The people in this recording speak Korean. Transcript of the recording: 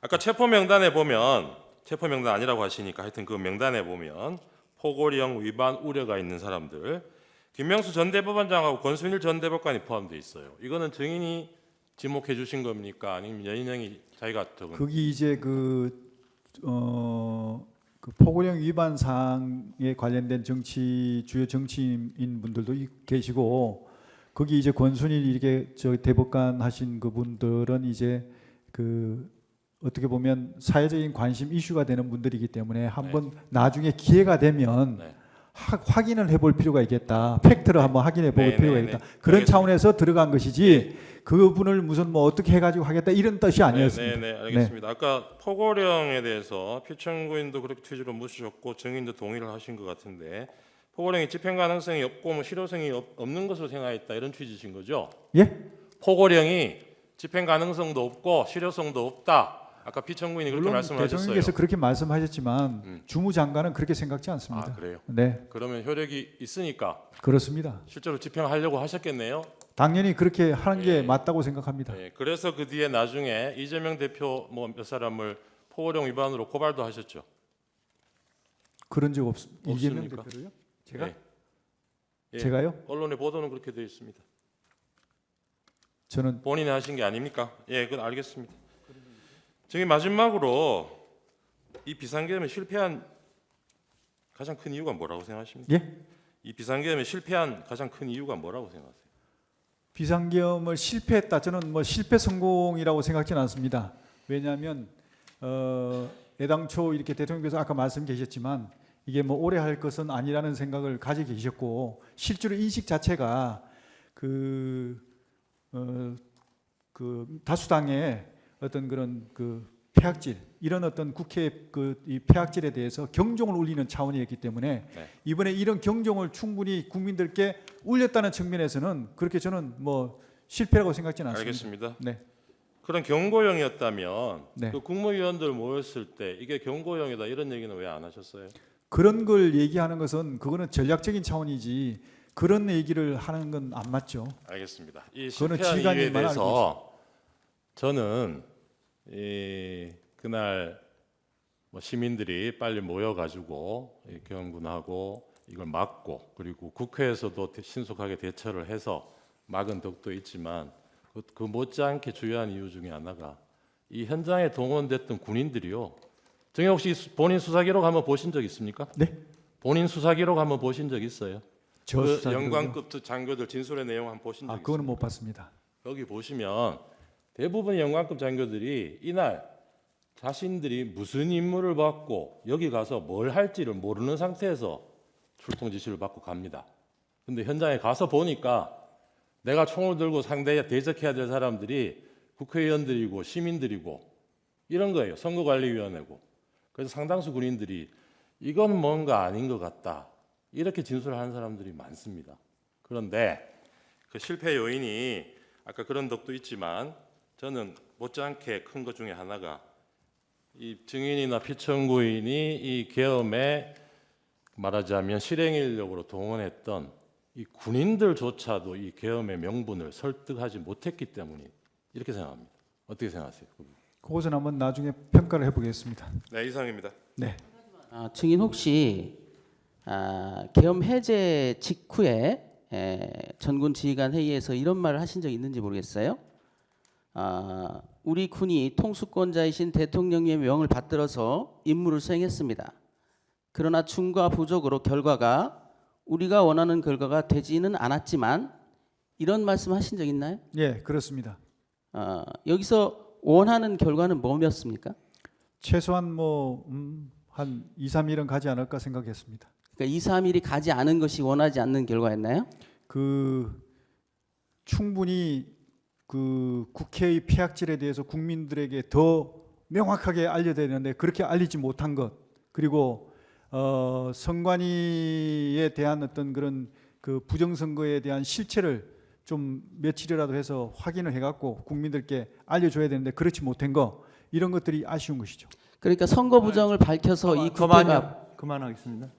아까 체포 명단에 보면 체포 명단 아니라고 하시니까 하여튼 그 명단에 보면 포고령 위반 우려가 있는 사람들 김명수 전 대법원장하고 권순일 전 대법관이 포함되어 있어요. 이거는 증인이 지목해 주신 겁니까? 아니면 연인형이 자기가 적은? 거기 이제 그 포고령 위반 사항에 관련된 주요 정치인 분들도 계시고 거기 이제 권순일 이렇게 저 대법관 하신 그분들은 이제 그 어떻게 보면 사회적인 관심 이슈가 되는 분들이기 때문에 한번 나중에 기회가 되면 확인을 해볼 필요가 있겠다. 팩트를 한번 확인해 볼 필요가 있다. 그런 차원에서 들어간 것이지 그분을 무슨 뭐 어떻게 해가지고 하겠다 이런 뜻이 아니었습니다. 네, 알겠습니다. 아까 포고령에 대해서 피청구인도 그렇게 취지로 묻으셨고 증인도 동의를 하신 것 같은데 포고령이 집행 가능성이 없고 뭐 실효성이 없는 것으로 생각했다 이런 취지신 거죠? 예? 포고령이 집행 가능성도 없고 실효성도 없다. 아까 피청구인이 그렇게 말씀을 하셨어요. 대통령께서 그렇게 말씀하셨지만 주무장관은 그렇게 생각지 않습니다. 아, 그래요? 네, 그러면 효력이 있으니까 그렇습니다. 실제로 집행하려고 하셨겠네요. 당연히 그렇게 하는 게 맞다고 생각합니다. 네, 그래서 그 뒤에 나중에 이재명 대표 뭐 몇 사람을 포고령 위반으로 고발도 하셨죠. 그런 적 없습니다. 이재명 없습니까? 대표로요? 제가? 네. 예, 제가요? 언론의 보도는 그렇게 되어 있습니다. 저는 본인이 하신 게 아닙니까? 예, 그건 알겠습니다. 저기 마지막으로 이 비상계엄에 실패한 가장 큰 이유가 뭐라고 생각하십니까? 예? 이 비상계엄에 실패한 가장 큰 이유가 뭐라고 생각하세요? 비상계엄을 실패했다. 저는 뭐 실패 성공이라고 생각지는 않습니다. 왜냐하면 애당초 이렇게 대통령께서 아까 말씀 계셨지만 이게 뭐 오래 할 것은 아니라는 생각을 가지고 계셨고 실제로 인식 자체가 그 다수당의 어떤 그런 그 폐악질 이런 어떤 국회 이 폐악질에 대해서 경종을 울리는 차원이었기 때문에 이번에 이런 경종을 충분히 국민들께 울렸다는 측면에서는 그렇게 저는 뭐 실패라고 생각지는 않습니다. 알겠습니다. 네. 그런 경고형이었다면 네. 그 국무위원들 모였을 때 이게 경고형이다 이런 얘기는 왜 안 하셨어요? 그런 걸 얘기하는 것은 그거는 전략적인 차원이지 그런 얘기를 하는 건 안 맞죠. 알겠습니다. 이 그거는 실패한 이유에 지휘관님만 알고 대해서 저는 그날 뭐 시민들이 빨리 모여가지고 경군하고 이걸 막고 그리고 국회에서도 신속하게 대처를 해서 막은 덕도 있지만 그 못지않게 중요한 이유 중에 하나가 이 현장에 동원됐던 군인들이요. 정희 혹시 본인 수사 기록 한번 보신 적 있습니까? 네. 본인 수사 기록 한번 보신 적 있어요? 저 그 수사 기록이요? 영관급 장교들 진술의 내용 한번 보신 적 있어요? 그거는 못 봤습니다. 여기 보시면 대부분 영관급 장교들이 이날 자신들이 무슨 임무를 받고 여기 가서 뭘 할지를 모르는 상태에서 출동 지시를 받고 갑니다. 근데 현장에 가서 보니까 내가 총을 들고 상대에 대적해야 될 사람들이 국회의원들이고 시민들이고 이런 거예요. 선거관리위원회고. 그래서 상당수 군인들이 이건 뭔가 아닌 것 같다. 이렇게 진술을 하는 사람들이 많습니다. 그런데 그 실패 요인이 아까 그런 덕도 있지만 저는 못지않게 큰 것 중에 하나가 이 증인이나 피청구인이 이 계엄에 말하자면 실행 인력으로 동원했던 이 군인들조차도 이 계엄의 명분을 설득하지 못했기 때문이 이렇게 생각합니다. 어떻게 생각하세요? 그것은 한번 나중에 평가를 해보겠습니다. 네, 이상입니다. 네. 증인 혹시 계엄 해제 직후에 전군 지휘관 회의에서 이런 말을 하신 적 있는지 모르겠어요. 우리 군이 통수권자이신 대통령의 명을 받들어서 임무를 수행했습니다. 그러나 중과 부족으로 결과가 우리가 원하는 결과가 되지는 않았지만 이런 말씀하신 적 있나요? 예, 그렇습니다. 여기서 원하는 결과는 뭐였습니까? 최소한 한 2, 3일은 가지 않을까 생각했습니다. 그러니까 2, 3일이 가지 않은 것이 원하지 않는 결과였나요? 충분히 국회의 폐악질에 대해서 국민들에게 더 명확하게 알려야 되는데 그렇게 알리지 못한 것 그리고 선관위에 대한 어떤 그런 부정선거에 대한 실체를 좀 며칠이라도 해서 확인을 해갖고 국민들께 알려줘야 되는데 그렇지 못한 거 이런 것들이 아쉬운 것이죠. 그러니까 선거 부정을 밝혀서 이 국회가 그만하겠습니다.